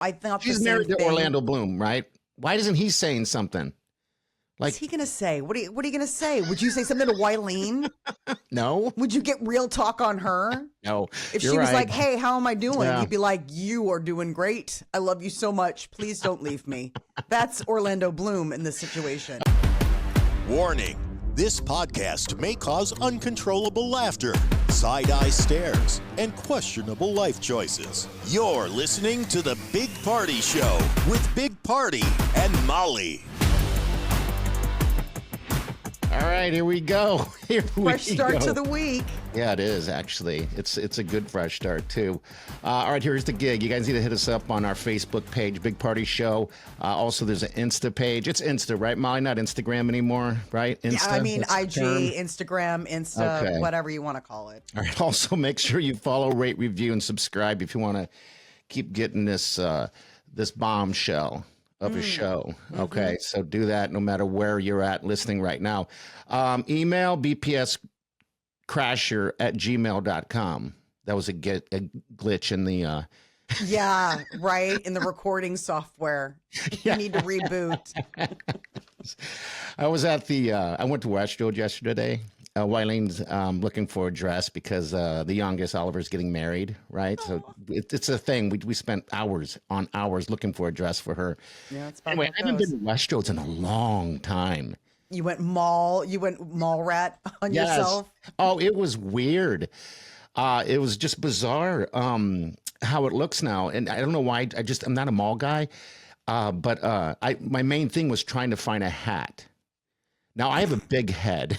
I thought She's the same married to thing. Orlando Bloom, right? Why isn't he saying something? What's he gonna say? What are you gonna say? Would you say something to Wylene? No. Would you get real talk on her? No. If You're she was right. like, "Hey, how am I doing?" Yeah. You'd be like, "You are doing great. I love you so much. Please don't leave me." That's Orlando Bloom in this situation. Warning. This podcast may cause uncontrollable laughter, side-eye stares, and questionable life choices. You're listening to The Big Party Show with Big Party and Molly. All right, here we go. Fresh start to the week. Yeah, it is, actually. It's a good fresh start, too. All right, here's the gig. You guys need to hit us up on our Facebook page, Big Party Show. Also, there's an Insta page. It's Insta, right, Molly? Not Instagram anymore, right? Insta, Yeah, I mean, that's the IG, term. Insta, Okay. whatever you want to call it. All right, also make sure you follow, rate, review, and subscribe if you want to keep getting this this bombshell of a show. Okay, so do that no matter where you're at listening right now. Email bpscrasher@gmail.com. That was a glitch in the... Yeah, right. In the recording software. You need to reboot. I was at the... I went to Westfield yesterday. Wylene's looking for a dress because the youngest, Oliver's, getting married, right? So it's a thing. We spent hours on hours looking for a dress for her. Yeah, it's about Anyway, how I it haven't goes. been to Westfields in a long time. You went mall rat on yourself. Oh, it was weird. It was just bizarre how it looks now. And I don't know why. I'm not a mall guy. But my main thing was trying to find a hat. Now, I have a big head.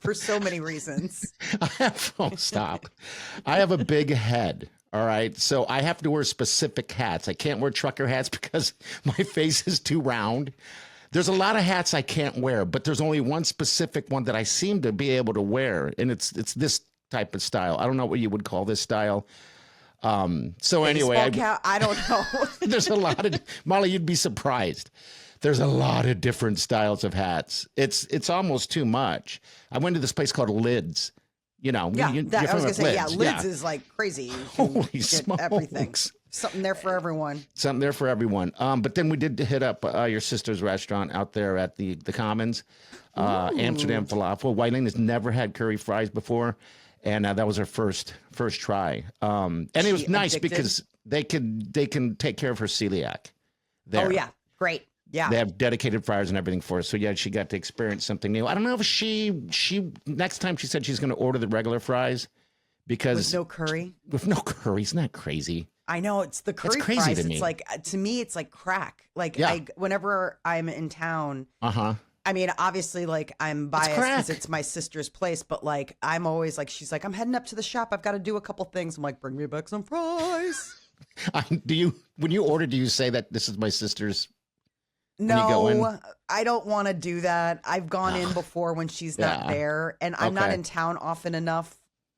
For so many reasons. Stop. I have a big head. All right. So I have to wear specific hats. I can't wear trucker hats because my face is too round. There's a lot of hats I can't wear, but there's only one specific one that I seem to be able to wear. And it's this type of style. I don't know what you would call this style. So anyway, I don't know. there's a lot of... Molly, you'd be surprised. There's a lot of different styles of hats. It's almost too much. I went to this place called Lids. You know, Yeah, you're I was familiar going to with say, Lids. Lids is like crazy. You can Holy get smokes. everything. Something there for everyone. Something there for everyone. But then we did hit up your sister's restaurant out there at the Commons, Amsterdam Falafel. Wylene has never had curry fries before, and that was her first try. And it was nice because they can take care of her celiac there. Oh, yeah. Great. Yeah. They have dedicated fryers and everything for us. So yeah, she got to experience something new. I don't know if she next time she said she's going to order the regular fries because With no curry. With no curry, isn't that crazy? I know, it's the curry That's crazy fries. to me. It's like, to me, it's like crack. Like, Yeah. whenever I'm in town, Uh-huh. I mean, obviously, like, I'm biased crack. because it's my sister's place, but like, I'm always like, she's like, I'm heading up to the shop. I've got to do a couple things. I'm like, bring me back some fries. When you order, do you say that this is my sister's? When you go No, in? I don't want to do that. I've gone in before when she's not Yeah. there, and I'm not Okay. in town often enough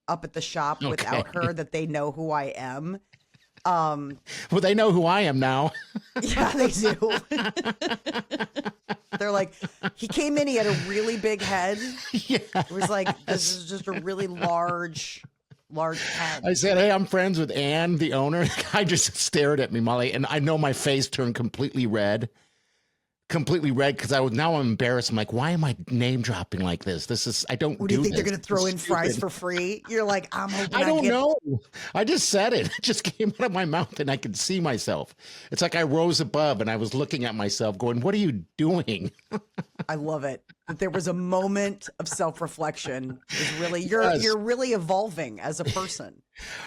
up at the shop without Okay. her that they know who I am. Well, they know who I am now. Yeah, they do. They're like, he came in, he had a really big head. Yeah. It was like, this is just a really large head. I said, hey, I'm friends with Ann, the owner. The guy just stared at me, Molly, and I know my face turned completely red because I'm embarrassed. I'm like, why am I name dropping like this? I don't What do you think this. they're going to throw It's in fries stupid. for free? You're like, I'm hoping I don't get know. I just said it. It just came out of my mouth and I could see myself. It's like I rose above and I was looking at myself going, what are you doing? I love it. That there was a moment of self-reflection. Is really Yes. you're really evolving as a person.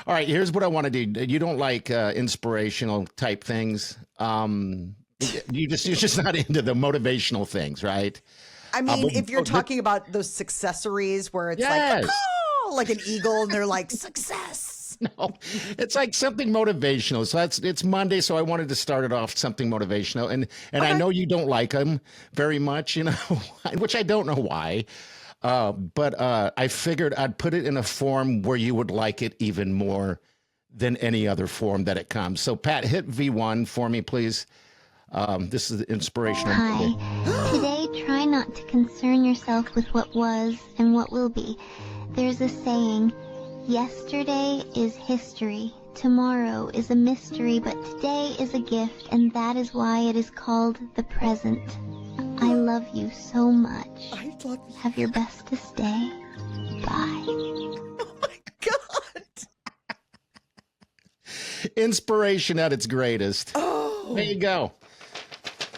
All right, here's what I want to do. You don't like inspirational type things. You're just not into the motivational things, right? I mean, but- if you're talking about those successories where it's Yes. like, oh, like an eagle, and they're like, success. No, it's like something motivational. So it's Monday, so I wanted to start it off something motivational, and I know you don't like them very much, you know, which I don't know why. But I figured I'd put it in a form where you would like it even more than any other form that it comes. So Pat, hit V1 for me, please. This is the inspirational. Hi. Today, try not to concern yourself with what was and what will be. There's a saying, yesterday is history. Tomorrow is a mystery, but today is a gift, and that is why it is called the present. I love you so much. I love you. Have your bestest day. Bye. Oh my God. Inspiration at its greatest. Oh. There you go.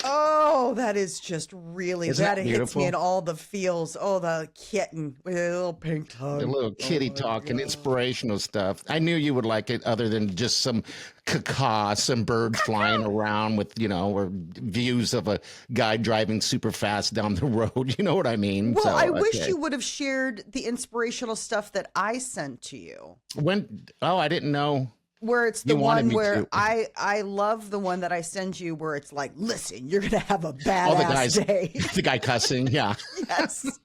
Oh, that is just really, Isn't that that hits beautiful? me in all the feels. Oh, the kitten with a little pink tongue. A little kitty talk and inspirational stuff. I knew you would like it other than just some caca, some birds flying around with, or views of a guy driving super fast down the road. You know what I mean? Well, So, I wish okay. you would have shared the inspirational stuff that I sent to you. I didn't know. Where it's the You wanted one me where to. I love the one that I send you where it's like, listen, you're going to have a All the badass guys, day. the guy cussing. Yeah. Yes.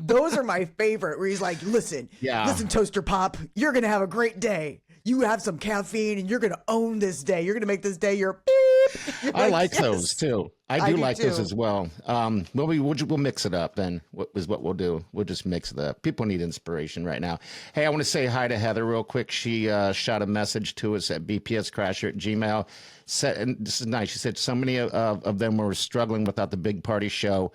Those are my favorite where he's like, listen, Toaster Pop, you're going to have a great day. You have some caffeine and you're going to own this day. You're going to make this day your beep. You're I like yes. those too. I do like those too. as well. We'll mix it up then. What we'll do? We'll just mix it up. People need inspiration right now. Hey, I want to say hi to Heather real quick. She shot a message to us at bpscrasher@gmail. And this is nice. She said so many of them were struggling without the big party show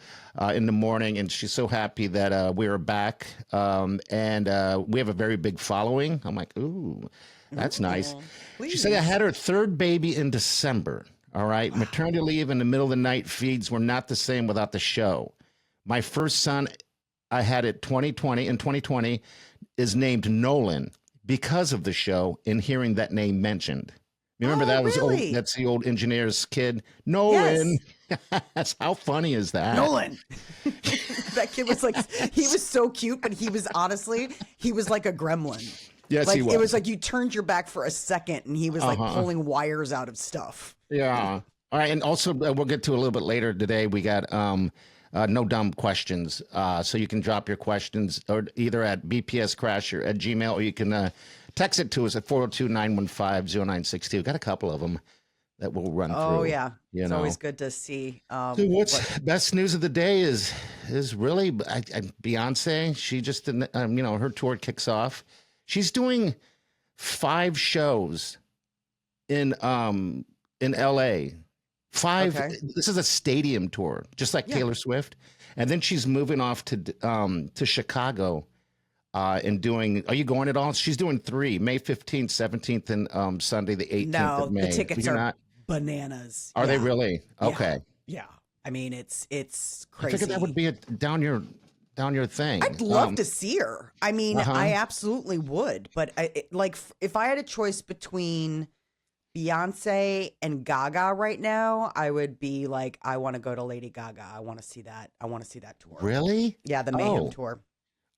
in the morning, and she's so happy that we are back. And we have a very big following. I'm like, ooh, that's nice. Please. She said I had her third baby in December. All right. Maternity leave in the middle of the night feeds were not the same without the show. My first son, I had it in 2020, is named Nolan because of the show and hearing that name mentioned. Remember that was really? old. That's the old engineer's kid, Nolan. Yes. That's how funny is that? Nolan. That kid was like, he was so cute, but he was like a gremlin. Yes, Like he was. it was like you turned your back for a second and he was like pulling wires out of stuff. Yeah. All right. And also, we'll get to a little bit later today. We got no dumb questions. So you can drop your questions or either at bpscrasher@gmail or you can text it to us at 402-915-0962. We've got a couple of them that we'll run through. Oh, yeah. It's know. always good to see. So what's best news of the day is really Beyonce. She just, her tour kicks off. She's doing 5 shows in LA. 5. Okay. This is a stadium tour, just like Taylor Swift. And then she's moving off to Chicago and doing. Are you going at all? She's doing 3, May 15th, 17th, and Sunday the 18th of May. The tickets You're are not, bananas. Are they really? Okay. Yeah. I mean, it's I crazy. figured that would be down your thing. I'd love to see her. I mean, Uh-huh. I absolutely would. But if I had a choice between Beyonce and Gaga right now, I would be like, I want to go to Lady Gaga. I want to see that. I want to see that tour. Really? Yeah, the Mayhem Oh. tour.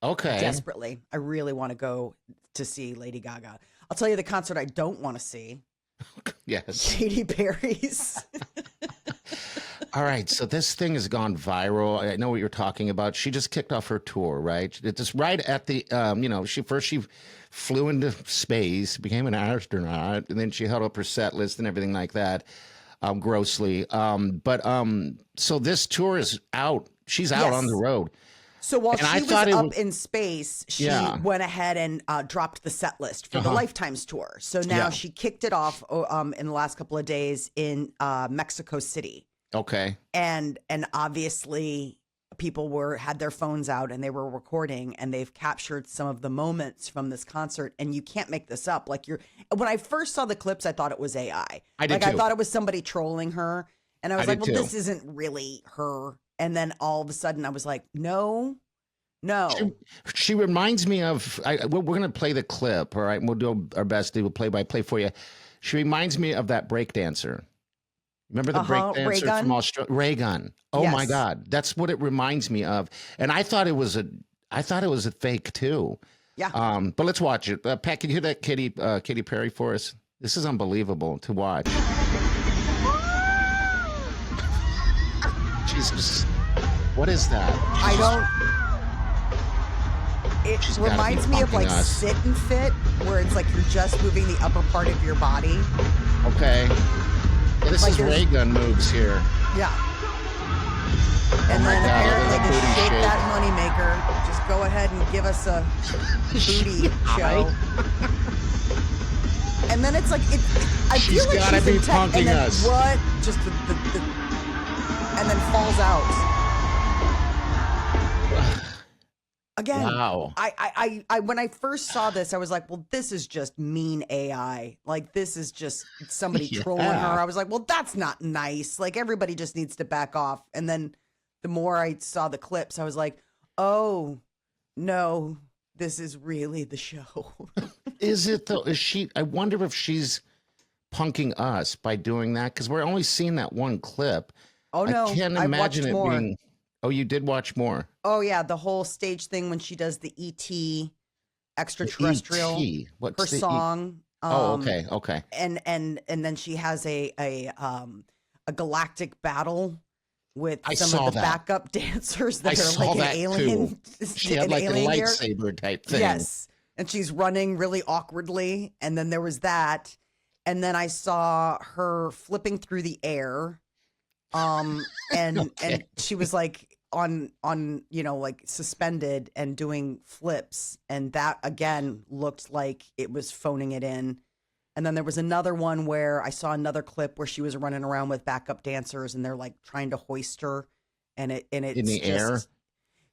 Okay. Desperately. I really want to go to see Lady Gaga. I'll tell you the concert I don't want to see. Yes. Katy Perry's. All right, so this thing has gone viral. I know what you're talking about. She just kicked off her tour, right? It's just right at the, she flew into space, became an astronaut, and then she held up her set list and everything like that, grossly. So this tour is out. She's out on the road. So while And I she was thought it up was- in space, she Yeah. went ahead and dropped the set list for the Lifetimes tour. So now Yeah. she kicked it off in the last couple of days in Mexico City. Okay. And obviously people had their phones out and they were recording and they've captured some of the moments from this concert and you can't make this up. When I first saw the clips, I thought it was AI. I did I too. thought it was somebody trolling her. And I was I like, did well, too. this isn't really her. And then all of a sudden I was like, no. She reminds me of, we're going to play the clip, all right? And we'll do our best to do a play-by-play for you. She reminds me of that breakdancer. Remember the breakdancer from Australia? Raygun. Oh my Yes. God. That's what it reminds me of. And I thought it was a fake too. Yeah. But let's watch it. Pat, can you hear that Katy Perry for us? This is unbelievable to watch. Jesus. What is that? I don't. It She's gotta be reminds me of bumping like us. Sit and Fit, where it's like you're just moving the upper part of your body. Okay. Yeah, this Like is there's- Raygun moves here. Yeah. And my then God, apparently look at to the booty shake shake. that moneymaker, just go ahead and give us a booty show. And then it's like I She's feel like gotta she's be in tech, punking and then us. what? Just and then falls out. Again, Wow. I when I first saw this, I was like, well, this is just mean AI. Like, this is just somebody trolling her. Yeah. I was like, well, that's not nice. Like, everybody just needs to back off. And then the more I saw the clips, I was like, oh, no, this is really the show. Is it though? Is she? I wonder if she's punking us by doing that because we're only seeing that one clip. Oh, no, I can't I've imagine watched it more. being. Oh, you did watch more. Oh, yeah, the whole stage thing when she does the ET extraterrestrial, E.T. What's her the song. Oh, okay, okay. And then she has a galactic battle with I some saw of the that. backup dancers I that are saw like an that alien. too. She had an like a alien gear. lightsaber type thing. Yes, and she's running really awkwardly, and then there was that, and then I saw her flipping through the air, and Okay. she was like on like suspended and doing flips, and that again looked like it was phoning it in. And then there was another one where I saw another clip where she was running around with backup dancers and they're like trying to hoist her, and it's In the air?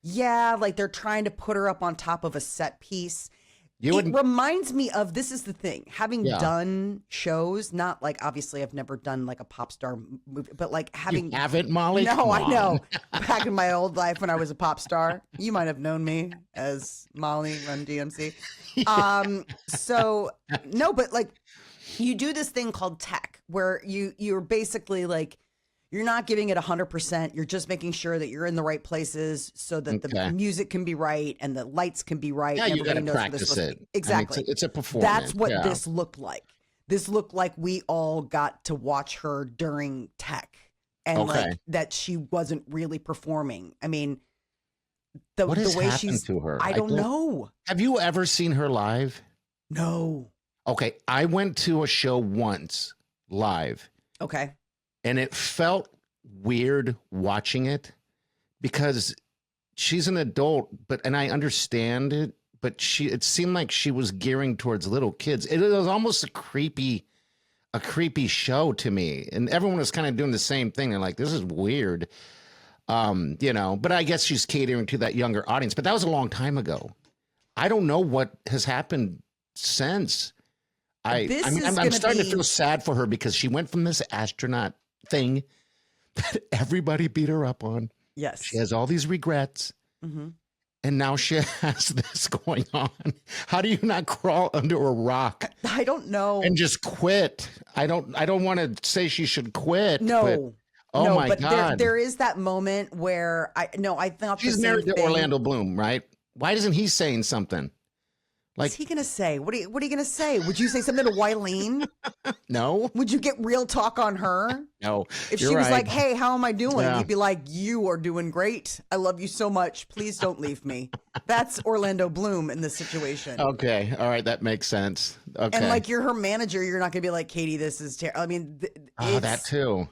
Yeah, like they're trying to put her up on top of a set piece. You It wouldn't. reminds me of, this is the thing, having Yeah. done shows, not like, obviously I've never done like a pop star movie, but like having. You haven't, Molly? No, Come I know. on. Back in my old life when I was a pop star, you might have known me as Molly Run DMC. So no, but like you do this thing called tech where you're basically like, you're not giving it 100%. You're just making sure that you're in the right places so that Okay. the music can be right and the lights can be right. Yeah, and you got to everybody knows what they're practice supposed it. to be. I mean, Exactly. it's a performance. That's what yeah. this looked like. This looked like we all got to watch her during tech, and Okay. like that she wasn't really performing. I mean, the What has way happened she's to her? I don't know. Have you ever seen her live? No. Okay, I went to a show once live, Okay. and it felt weird watching it because she's an adult, and I understand it, but it seemed like she was gearing towards little kids. It was almost a creepy show to me, and everyone was kind of doing the same thing. They're like, "This is weird," But I guess she's catering to that younger audience. But that was a long time ago. I don't know what has happened since. I'm starting to feel sad for her because she went from this astronaut thing that everybody beat her up on. Yes. She has all these regrets. Mhm. And now she has this going on. How do you not crawl under a rock I don't know. and just quit? I don't want to say she should quit. No. But, oh no, my but God. there is that moment where I thought She's the same married to thing. Orlando Bloom, right? Why isn't he saying something? Like, What's he gonna say? What are you gonna say? Would you say something to Wylene? no, Would you get real talk on her? no. If you're she was right. like, "Hey, how am I doing?" Yeah. You'd be like, "You are doing great. I love you so much. Please don't leave me." That's Orlando Bloom in this situation. Okay, all right, that makes sense. Okay, And like, you're her manager, you're not gonna be like, "Katie, this is terrible." I mean, that too.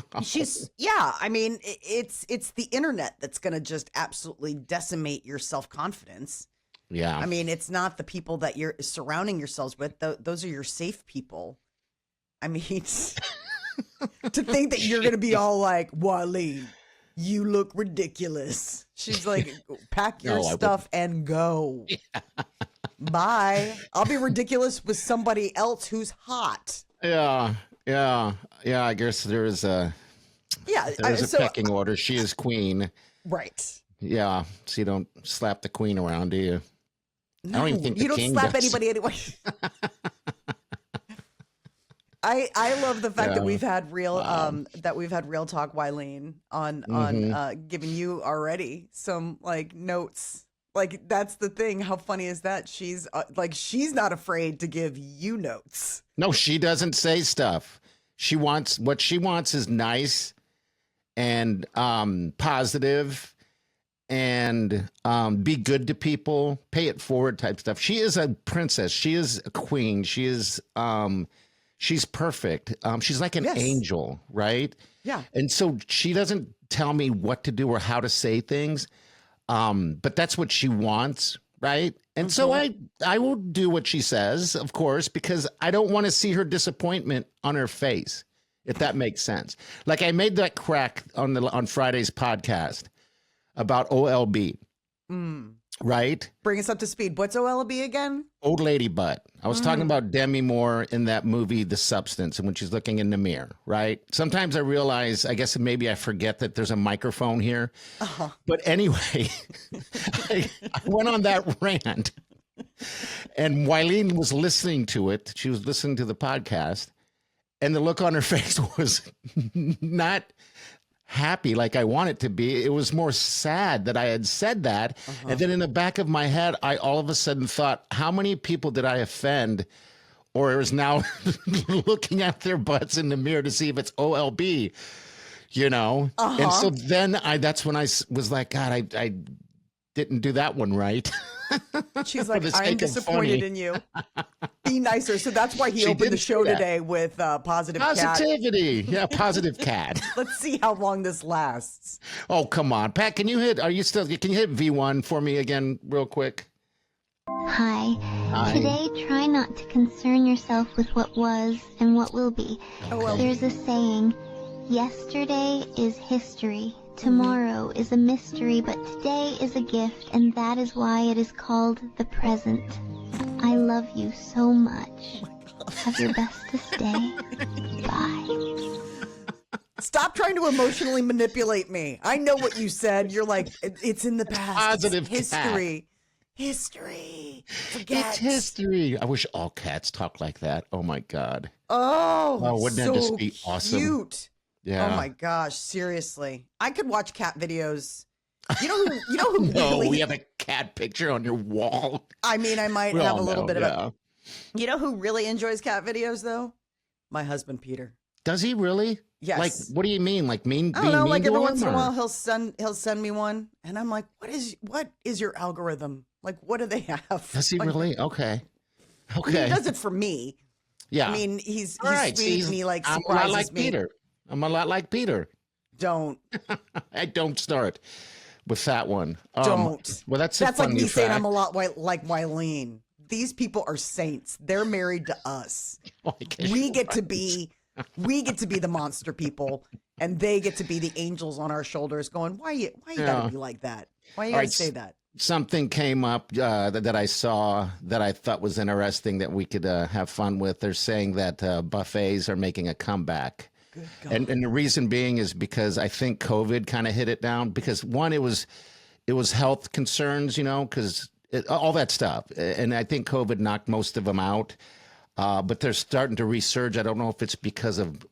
I mean, it's the internet that's gonna just absolutely decimate your self-confidence. Yeah, I mean, it's not the people that you're surrounding yourselves with. Those are your safe people. I mean, to think that you're going to be all like, Wylene, you look ridiculous. She's like, pack your No, I stuff and go. Bye. I'll be ridiculous with somebody else who's hot. yeah. I guess there's a pecking order. She is queen. Right. Yeah, so you don't slap the queen around, do you? I don't even think the you don't king slap does. anybody anyway. I love the fact that we've had real talk, Wylene, on giving you already some like notes. Like, that's the thing. How funny is that? She's not afraid to give you notes. No, she doesn't say stuff. What she wants is nice and positive and be good to people, pay it forward type stuff. She is a princess. She is a queen. She is she's perfect. She's like an angel, right? Yeah. And so she doesn't tell me what to do or how to say things. But that's what she wants, right? And so I will do what she says, of course, because I don't want to see her disappointment on her face, if that makes sense. Like I made that crack on Friday's podcast about OLB, right? Bring us up to speed. What's OLB again? Old lady butt. I was talking about Demi Moore in that movie, The Substance, and when she's looking in the mirror, right? Sometimes I realize, I guess maybe I forget that there's a microphone here. But anyway, I went on that rant, and Wylene was listening to it. She was listening to the podcast, and the look on her face was not happy like I want it to be. It was more sad that I had said that. And then in the back of my head, I all of a sudden thought, how many people did I offend or is now looking at their butts in the mirror to see if it's OLB, you know? And so then that's when I was like, God, I didn't do that one right. She's like, I'm disappointed in you. Be nicer. So that's why he opened the show today with positivity. Yeah, positive cat. Let's see how long this lasts. Oh, come on. Pat, can you hit V1 for me again real quick? Hi. Today, try not to concern yourself with what was and what will be. There's a saying, yesterday is history. Tomorrow is a mystery, but today is a gift, and that is why it is called the present. I love you so much. Have your bestest day. Bye. Stop trying to emotionally manipulate me. I know what you said. You're like, it's in the past. Positive history. History. Forget. It's history. I wish all cats talked like that. Oh, my God. Oh, wouldn't that just be awesome? Cute. Yeah. Oh my gosh, seriously. I could watch cat videos. You know who No, really... we have a cat picture on your wall. I mean, I might We have all a little know, bit of yeah. it. You know who really enjoys cat videos though? My husband Peter. Does he really? Yes. Like, what do you mean? Like I don't know, being like mean every to once him, in a or- while he'll send me one and I'm like, what is your algorithm? Like what do they have? Does he Like, really? Okay. He Okay. does it for me. Yeah. I mean, he's All right. sweet See, and he like I'm a surprises lot like me. Peter. I'm a lot like Peter. Don't. I don't start with that one. Don't. Well, that's a like fun me new saying fact. I'm a lot like Wylene. These people are saints. They're married to us. Oh, I guess We you're get to right. be the monster people, and they get to be the angels on our shoulders. Going, why you gotta be like that? Why you gotta say that? Something came up that I saw that I thought was interesting that we could have fun with. They're saying that buffets are making a comeback. Good God. And the reason being is because I think COVID kind of hit it down because one, it was health concerns, you know, because all that stuff. And I think COVID knocked most of them out. But they're starting to resurge. I don't know if it's because of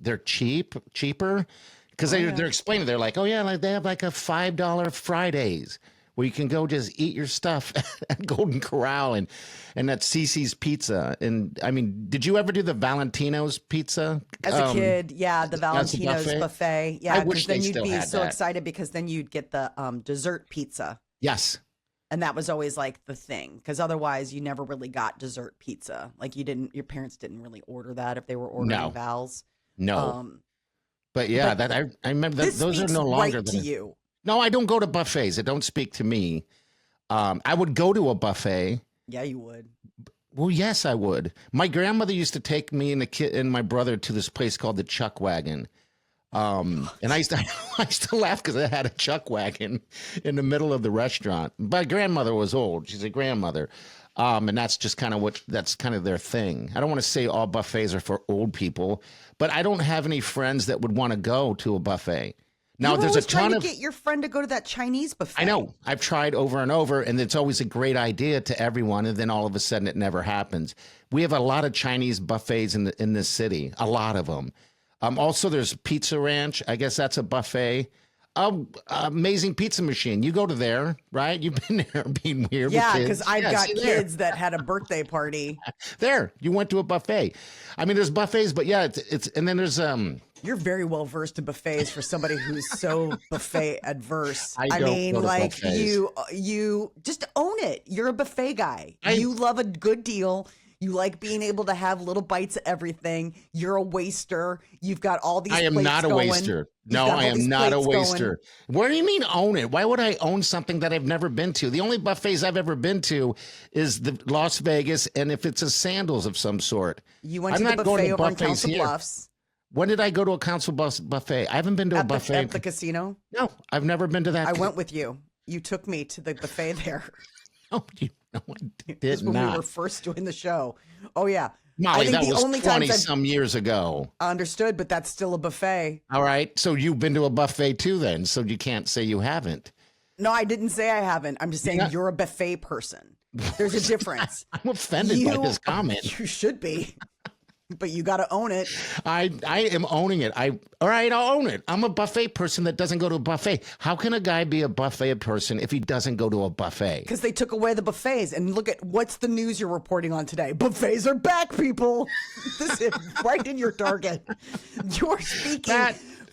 they're cheaper. Because they're explaining, they're like, oh yeah, like they have like a $5 Fridays where you can go just eat your stuff at Golden Corral and at Cece's Pizza. And I mean, did you ever do the Valentino's pizza? As a kid, yeah, the Valentino's buffet. Yeah, I wish because then they you'd still be had so that. excited because then you'd get the dessert pizza. Yes. And that was always like the thing, because otherwise you never really got dessert pizza. Like your parents didn't really order that if they were ordering Val's. No. But yeah, but that I remember that This those are speaks no longer right to you. No, I don't go to buffets. It don't speak to me. I would go to a buffet. Yeah, you would. Well, yes, I would. My grandmother used to take me and my brother to this place called the Chuck Wagon. And I used to laugh because I had a chuck wagon in the middle of the restaurant. My grandmother was old. She's a grandmother. And that's just kind of that's kind of their thing. I don't want to say all buffets are for old people, but I don't have any friends that would want to go to a buffet. Now, You're there's a always trying ton to of. get your friend to go to that Chinese buffet. I know. I've tried over and over, and it's always a great idea to everyone, and then all of a sudden it never happens. We have a lot of Chinese buffets in this city, a lot of them. Also, there's Pizza Ranch. I guess that's a buffet. Amazing Pizza Machine. You go to there, right? You've been there being weird. Yeah, with because kids. I've got see there. kids that had a birthday party. There, you went to a buffet. I mean, there's buffets, but yeah, it's and then there's You're very well versed in buffets for somebody who's so buffet adverse. I don't mean, go to like buffets. you just own it. You're a buffet guy. You love a good deal. You like being able to have little bites of everything. You're a waster. You've got all these I am plates not a going. waster. No, I am not a waster. What do you mean own it? Why would I own something that I've never been to? The only buffets I've ever been to is the Las Vegas, and if it's a sandals of some sort. You went to the buffet over in Council Bluffs. When did I go to a council buffet? I haven't been to a buffet. At the casino? No, I've never been to that. I went with you. You took me to the buffet there. Oh, no, I did This was not. when we were first doing the show. Oh, yeah. Molly, that was 20-some years ago. Understood, but that's still a buffet. All right. So you've been to a buffet too then, so you can't say you haven't. No, I didn't say I haven't. I'm just saying you're a buffet person. There's a difference. I'm offended by this comment. You should be. But you got to own it. I am owning it. All right, I'll own it. I'm a buffet person that doesn't go to a buffet. How can a guy be a buffet person if he doesn't go to a buffet? Because they took away the buffets. And look at what's the news you're reporting on today. Buffets are back, people. This is right in your target. You're speaking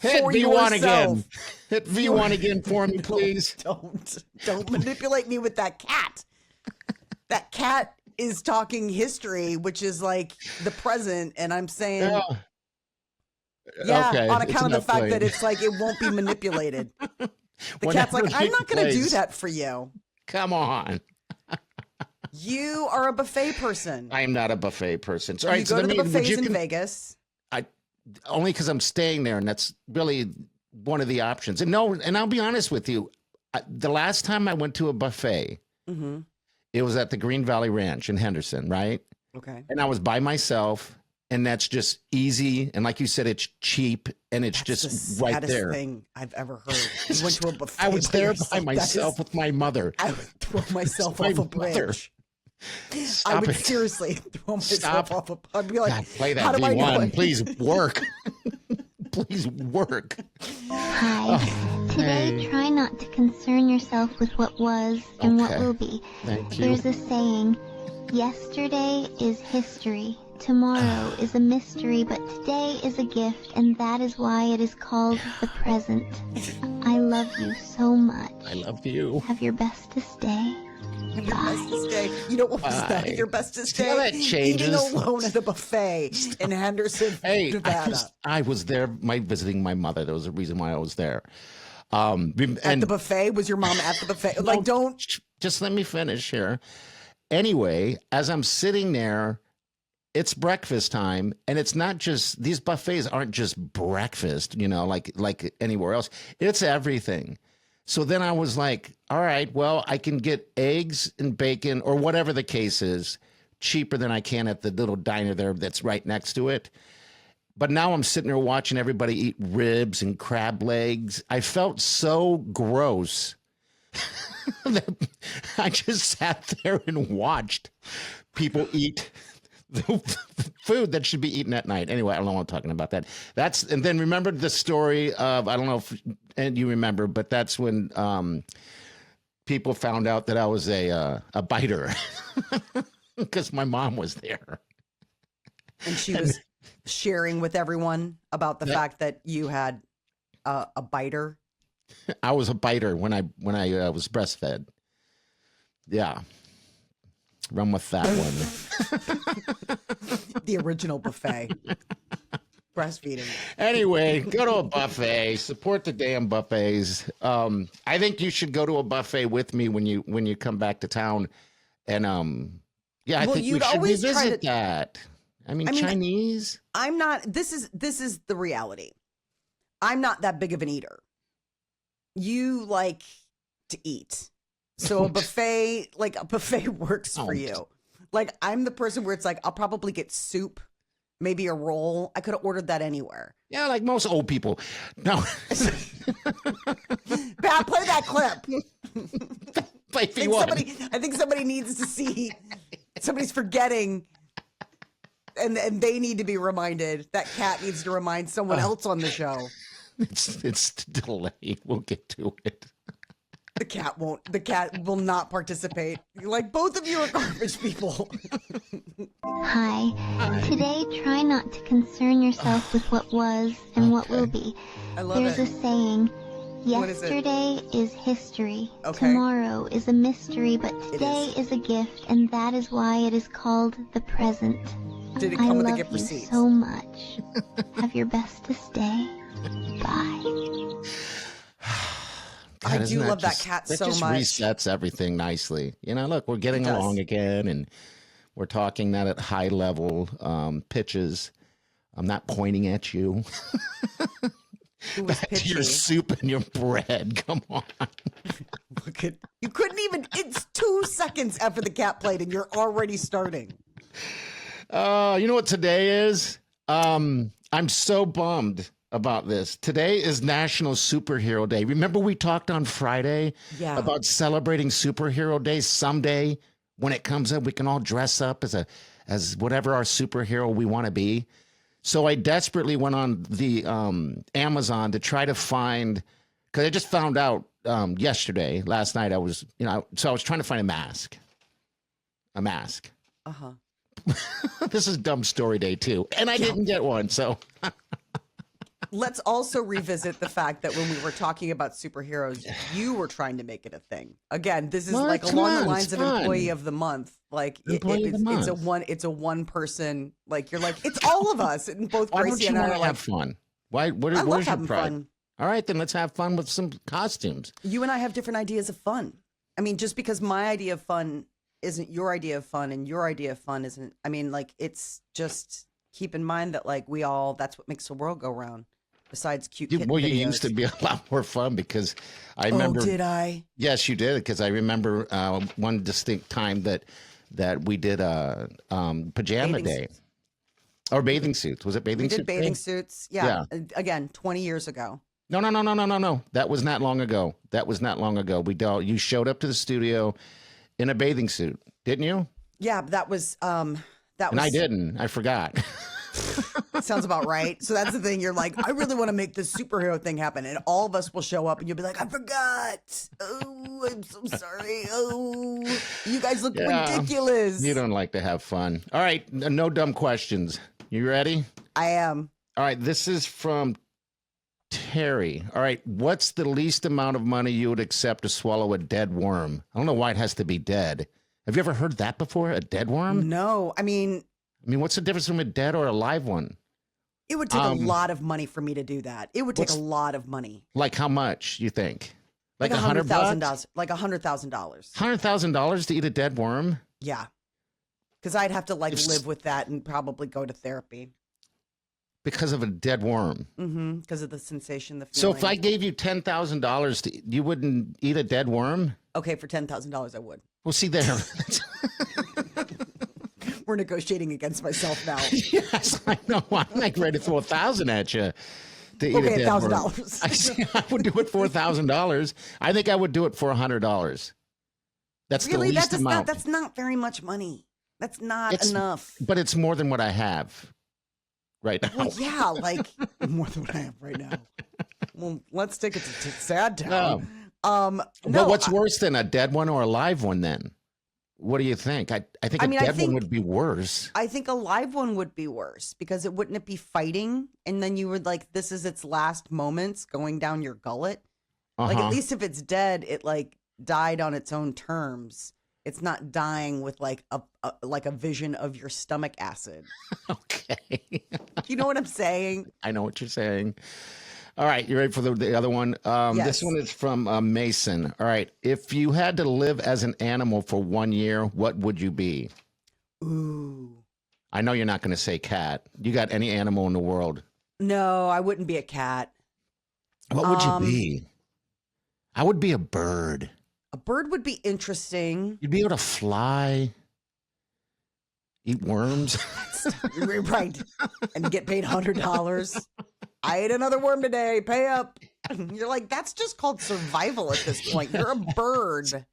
hit for V1 yourself. again. Hit V1 again for me, please. Don't manipulate me with that cat. That cat is talking history, which is like the present, and I'm saying, okay, on account of the fact that it's like it won't be manipulated. The cat's like, I'm not going to do that for you. Come on. You are a buffet person. I am not a buffet person. So, you go to the buffets in Vegas. Only because I'm staying there, and that's really one of the options. And I'll be honest with you. The last time I went to a buffet, it was at the Green Valley Ranch in Henderson, right? Okay. And I was by myself, and that's just easy. And like you said, it's cheap, and it's just right there. That's the thing I've ever heard. You went to a buffet. I was there by myself with my mother. I would throw myself off a bridge. I would seriously throw myself off a. I'd be like, God, play that how do I know V1, it? please work. Please work. Hi. Today, try not to concern yourself with what was and what will be. Thank you. There's a saying, yesterday is history, tomorrow is a mystery, but today is a gift, and that is why it is called the present. I love you so much. I love you. Have your bestest day. Your bestest day. You know what was that? Your bestest day? That changes. Eating alone at a buffet in Henderson, Nevada. I was there visiting my mother. There was a reason why I was there. At the buffet? Was your mom at the buffet? Just let me finish here. Anyway, as I'm sitting there, it's breakfast time, and it's not just, these buffets aren't just breakfast, like anywhere else. It's everything. So then I was like, all right, well, I can get eggs and bacon or whatever the case is cheaper than I can at the little diner there that's right next to it. But now I'm sitting there watching everybody eat ribs and crab legs. I felt so gross that I just sat there and watched people eat the food that should be eaten at night. Anyway, I don't know what I'm talking about that. And then remember the story of, I don't know if and you remember, but that's when people found out that I was a biter because my mom was there. And she was sharing with everyone about the fact that you had a biter. I was a biter when I was breastfed. Yeah. Run with that one. The original buffet. Breastfeeding. Anyway, go to a buffet. Support the damn buffets. I think you should go to a buffet with me when you come back to town. And I think we should revisit that. I mean, Chinese. I'm not. This is the reality. I'm not that big of an eater. You like to eat. So a buffet works for you. Like, I'm the person where it's like, I'll probably get soup, maybe a roll. I could have ordered that anywhere. Yeah, like most old people. No. Pat, play that clip. Play I think somebody needs to see. Somebody's forgetting. And they need to be reminded. That cat needs to remind someone else on the show. It's delayed. We'll get to it. The cat won't. The cat will not participate. Like, both of you are garbage people. Hi. Today, try not to concern yourself with what was and what will be. I love There's a saying, Yesterday is history. Okay. Tomorrow is a mystery, but today is a gift, and that is why it is called the present. Did it come with a love gift you receipt? so much. Have your bestest day. Bye. I do love that cat so just much. Resets everything nicely. You know, look, we're getting along again, and we're talking that at high level pitches. I'm not pointing at you. Back to your soup and your bread. Come on. Look at you. Couldn't even. It's 2 seconds after the cat played, and you're already starting. You know what today is? I'm so bummed about this. Today is National Superhero Day. Remember we talked on Friday about celebrating Superhero Day someday when it comes up, we can all dress up as whatever our superhero we want to be. So I desperately went on the Amazon to try to find, because I just found out last night I was trying to find a mask. Uh-huh. This is dumb story day too. And I didn't get one, so. Let's also revisit the fact that when we were talking about superheroes, you were trying to make it a thing. Again, this is like along the lines of employee of the month. Like it's a one person. Like you're like it's all of us. And both Gracie and I are like, have fun. Why? I love having fun. All right, then let's have fun with some costumes. You and I have different ideas of fun. I mean, just because my idea of fun isn't your idea of fun, and your idea of fun isn't. I mean, like it's just keep in mind that like that's what makes the world go round. Besides cute kitten videos. You used to be a lot more fun because I remember. Oh, did I? Yes, you did. Because I remember one distinct time that we did a pajama day. Or bathing suits. Was it bathing suits? We did bathing suits. Yeah. Again, 20 years ago. No. That was not long ago. You showed up to the studio in a bathing suit, didn't you? Yeah, that was. And I didn't. I forgot. Sounds about right. So that's the thing. You're like, I really want to make this superhero thing happen. And all of us will show up and you'll be like, I forgot. Oh, I'm so sorry. Oh, you guys look ridiculous. You don't like to have fun. All right. No dumb questions. You ready? I am. All right. This is from Terry. All right. What's the least amount of money you would accept to swallow a dead worm? I don't know why it has to be dead. Have you ever heard that before? A dead worm? No. I mean, what's the difference between a dead or a live one? It would take a lot of money for me to do that. It would take a lot of money. Like how much, you think? Like $100,000. Like $100,000. $100,000 to eat a dead worm? Yeah. Because I'd have to live with that and probably go to therapy. Because of a dead worm? Mm-hmm. Because of the sensation, the So feeling. if I gave you $10,000, you wouldn't eat a dead worm? Okay, for $10,000 I would. Well, see there. We're negotiating against myself now. Yes, I know. I'm like ready to throw $1,000 at you to eat a dead worm. $1,000. I would do it for $1,000. I think I would do it for $100. That's really the least amount. That's not very much money. That's not enough. But it's more than what I have right now. Well, yeah, like more than what I have right now. Well, let's take it to Sad Town. But what's worse than a dead one or a live one then? What do you think? I think a dead one would be worse. I think a live one would be worse because wouldn't it be fighting? And then you would this is its last moments going down your gullet. Like at least if it's dead, it died on its own terms. It's not dying with a vision of your stomach acid. Okay. You know what I'm saying? I know what you're saying. All right, you ready for the other one? Yes. This one is from Mason. All right, if you had to live as an animal for 1 year, what would you be? Ooh. I know you're not going to say cat. You got any animal in the world? No, I wouldn't be a cat. What would you be? I would be a bird. A bird would be interesting. You'd be able to fly, eat worms. Right. And get paid $100. I ate another worm today. Pay up. You're like, that's just called survival at this point. You're a bird.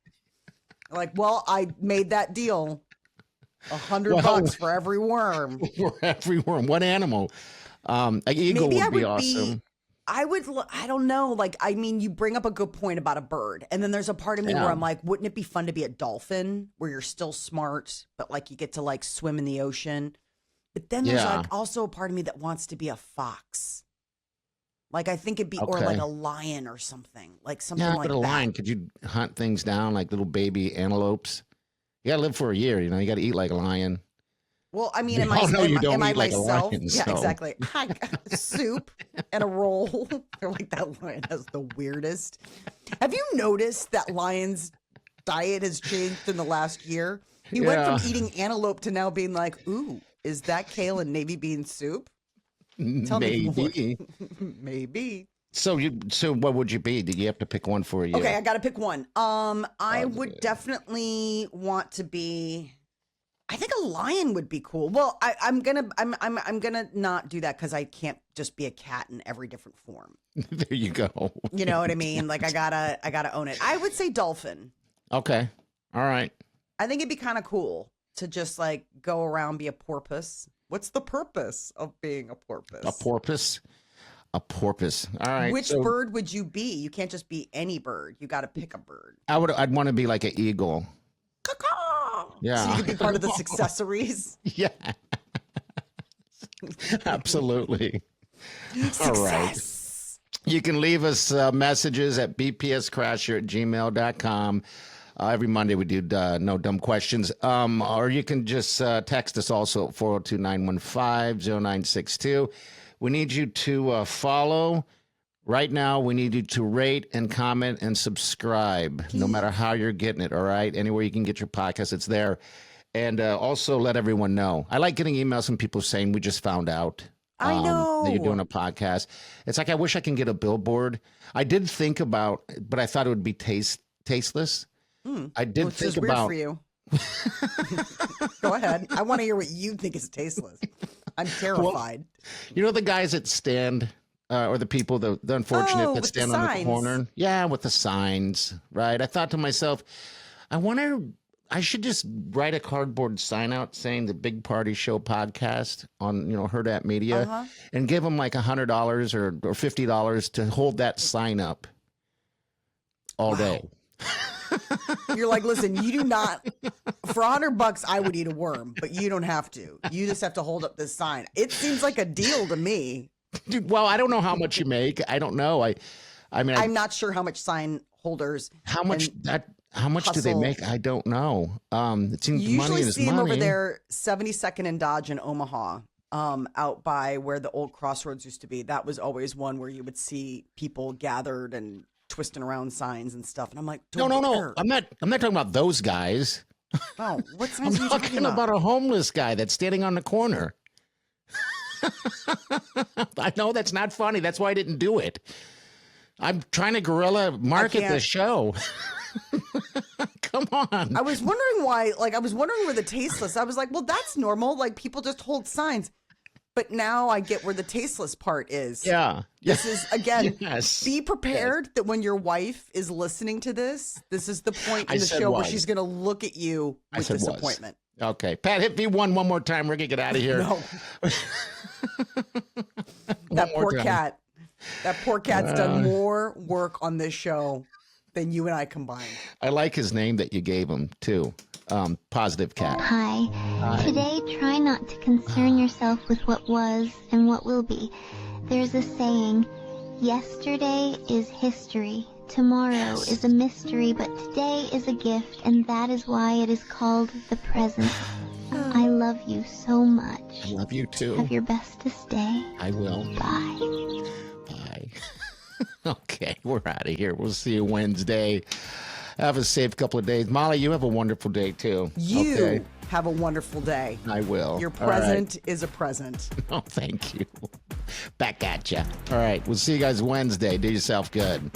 Like, well, I made that deal. $100 for every worm. For every worm. What animal? An eagle would be awesome. I don't know. You bring up a good point about a bird. And then there's a part of me where I'm like, wouldn't it be fun to be a dolphin where you're still smart, but you get to swim in the ocean? But then there's also a part of me that wants to be a fox. Like I think it'd be, or Okay. like a lion or something, like something Yeah, like but a that. lion, could you hunt things down like little baby antelopes? You gotta live for a year, you know. You gotta eat like a lion. Well, I mean, We all know you don't am I eat like a myself? lion, Yeah, so. exactly. Soup and a roll. They're like, that lion has the weirdest. Have you noticed that lion's diet has changed in the last year? He went from Yeah. eating antelope to now being like, ooh, is that kale and navy bean soup? Tell me more. Maybe. Maybe. So what would you be? Did you have to pick one for a year? Okay, I got to pick one. I would definitely want to be. I think a lion would be cool. Well, I'm gonna not do that because I can't just be a cat in every different form. There you go. You know what I mean? Like I gotta own it. I would say dolphin. Okay. All right. I think it'd be kind of cool to just like go around, be a porpoise. What's the purpose of being a porpoise? A porpoise. A porpoise. All right. Which bird would you be? You can't just be any bird. You got to pick a bird. I'd want to be like an eagle. Caw-caw. Yeah. So you could be part of the accessories. Yeah. Absolutely. Success. All right. You can leave us messages at bpscrasher@gmail.com. Every Monday we do No Dumb Questions. Or you can just text us also at 402-915-0962. We need you to follow. Right now, we need you to rate and comment and subscribe, no matter how you're getting it, all right? Anywhere you can get your podcast, it's there. And also let everyone know. I like getting emails from people saying, we just found out I know that you're doing a podcast. It's like, I wish I can get a billboard. I did think about, but I thought it would be tasteless. I did Which think is weird about. for you. Go ahead. I want to hear what you think is tasteless. I'm terrified. You know the guys that stand, or the people, the unfortunate that with the stand on the signs. corner? Yeah, with the signs, right? I thought to myself, I wonder, I should just write a cardboard sign out saying the Big Party Show podcast on, Heard at Media, and give them like $100 or $50 to hold that sign up all day. You're like, listen, you do not, for $100, I would eat a worm, but you don't have to. You just have to hold up this sign. It seems like a deal to me. Dude, well, I don't know how much you make. I don't know. I mean, I'm not sure how much sign holders. how much do they hustle. make? I don't know. It seems You money usually is see them money. over there, 72nd and Dodge in Omaha, out by where the old crossroads used to be. That was always one where you would see people gathered and twisting around signs and stuff. And I'm like, No. where? I'm not talking about those guys. Oh, what I'm signs are you talking talking about? about a homeless guy that's standing on the corner. I know that's not funny. That's why I didn't do it. I'm trying to guerrilla market the can't. show. Come on. I was wondering why, I was wondering where the tasteless, I was like, well, that's normal. Like people just hold signs. But now I get where the tasteless part is. Yeah. This is, again, Yes. be prepared that when your wife is listening to this is the point in I the said show where was. she's going to look at you I with said was. disappointment. Okay. Pat, hit V1 one more time. We're going to get out of here. No. That more poor time. cat. That poor cat's done more work on this show than you and I combined. I like his name that you gave him, too. Positive Cat. Hi. Today, try not to concern yourself with what was and what will be. There's a saying, yesterday is history. Tomorrow is a mystery, but today is a gift, and that is why it is called the present. I love you so much. I love you, too. Have your bestest day. I will. Bye. Bye. Okay, we're out of here. We'll see you Wednesday. Have a safe couple of days. Molly, you have a wonderful day, too. You Okay? have a wonderful day. I will. Your All right. present is a present. Oh, thank you. Back at ya. All right, we'll see you guys Wednesday. Do yourself good.